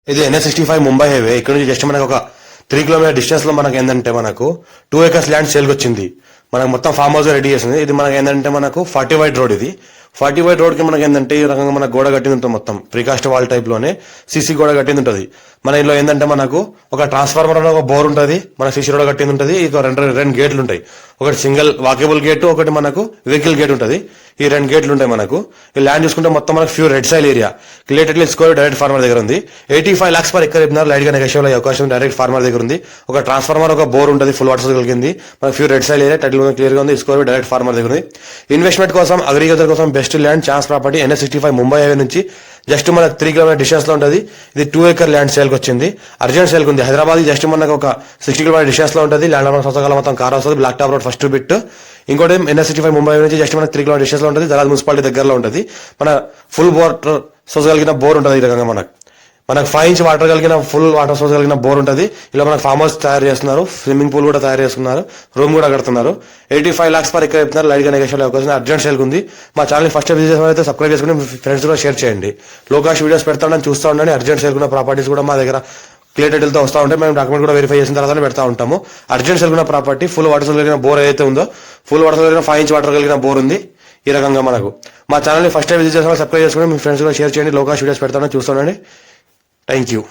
ఇది NH65 Mumbai highway. ఇక్కడ నుంచి జస్ట్ మనకు ఒక 3 కిలోమీటర్ డిస్టెన్స్ లో మనకు ఏంటంటే మనకు 2 acres ల్యాండ్ సేల్కి వచ్చింది. మనకు మొత్తం ఫామ్ హౌస్ రెడీ చేసింది. ఇది మనకి ఏంటంటే మనకు 40 వైట్ రోడ్. ఇది 40 వైట్ రోడ్ కి మనకి ఏంటంటే ఈ రకంగా మనకు గోడ కట్టింది ఉంటుంది. మొత్తం ప్రీకాస్ట్ వాల్ టైప్ లోనే సీసీ గోడ కట్టింది ఉంటుంది. మన ఇంట్లో ఏంటంటే మనకు ఒక ట్రాన్స్ఫార్మర్ ఒక బోర్ ఉంటుంది, మన సీసీ రోడ్ కట్టింది ఉంటుంది. ఇక రెండు గేట్లు ఉంటాయి. ఒకటి సింగిల్ వాకేబుల్ గేట్, ఒకటి మనకు వెహికల్ గేట్ ఉంటుంది. ఈ 2 గేట్లు ఉంటాయి మనకు. ఈ ల్యాండ్ చూసుకుంటే మొత్తం మనకు pure red soil area clearly score direct farmer దగ్గర ఉంది. 85 lakhs per acre చెప్పినారు. లైట్ గా నెగోషియబుల్ అయ్యే అవకాశం డైరెక్ట్ ఫార్మర్ దగ్గర ఉంది. ఒక ట్రాన్స్ఫార్మర్ ఒక బోర్ ఉంటుంది, ఫుల్ వాటర్ కలిగింది. మనకు pure red soil area title clear గా ఉంది. స్కోర్ డైరెక్ట్ ఫార్మర్ దగ్గర ఉంది. ఇన్వెస్ట్మెంట్ కోసం అగ్రికల్చర్ కోసం best land chance property NH65 Mumbai highway నుంచి జస్ట్ మన 3 కిలోమీటర్ డిస్టెన్స్ లో ఉంటుంది. ఇది 2 acre ల్యాండ్ సేల్ కి వచ్చింది. అర్జెంట్ సేల్ ఉంది. హైదరాబాద్ జస్ట్ మనకు ఒక 60 కిలోమీటర్ డిస్టెన్స్ లో ఉంటుంది. ల్యాండ్ మన సొంతకాలం మొత్తం కార్ వస్తుంది. Black top road first bit. ఇంకోటి NH65 ముంబై నుంచి జస్ట్ మనకు 3 కిలోమీటర్ డిస్టెన్స్ లో ఉంటుంది. దరాజ్ మున్సిపాలిటీ దగ్గరలో ఉంటుంది. మన ఫుల్ వాటర్ సోర్స్ కలిగిన బోర్ ఉంటుంది. ఈ రకంగా మనకు 5 inch వాటర్ కలిగిన ఫుల్ వాటర్ సోర్స్ కలిగిన బోర్ ఉంటుంది. ఇలా మనకు ఫామ్ హౌస్ తయారు చేస్తున్నారు, స్విమ్మింగ్ పూల్ కూడా తయారు చేస్తున్నారు, రూమ్ కూడా కడుతున్నారు. 85 lakhs per acre చెప్తున్నారు. లైట్ గా నెగోషియబుల్ అవకాశం అర్జెంట్ సేల్ ఉంది. మా ఛానల్ ఫస్ట్ విజిట్ చేసిన సబ్స్క్రైబ్ చేసుకుని మీ ఫ్రెండ్స్ కూడా షేర్ చేయండి. లో కాస్ట్ వీడియోస్ పెడతా ఉండండి, చూస్తూ ఉండండి. అర్జెంట్ సేల్ ఉన్న ప్రాపర్టీస్ కూడా మా దగ్గర క్లియర్ టైటిల్ తో వస్తూ ఉంటాయి. మేము డాక్యుమెంట్ కూడా వెరిఫై చేసిన తర్వాత పెడతా ఉంటాము. అర్జెంట్ సేల్ ఉన్న ప్రాపర్టీ ఫుల్ వాటర్ సోర్స్ కలిగిన బోర్ ఏదైతే ఉందో, ఫుల్ వాటర్ కలిగిన 5 inch వాటర్ కలిగిన బోర్ ఉంది. ఈ రకంగా మనకు మా ఛానల్ ఫస్ట్ టైం విజిట్ చేసిన సబ్స్క్రైబ్ చేసుకుని మీ ఫ్రెండ్స్ కూడా షేర్ చేయండి. లో కాస్ట్ వీడియోస్ పెడతామని చూస్తుండండి. Thank you.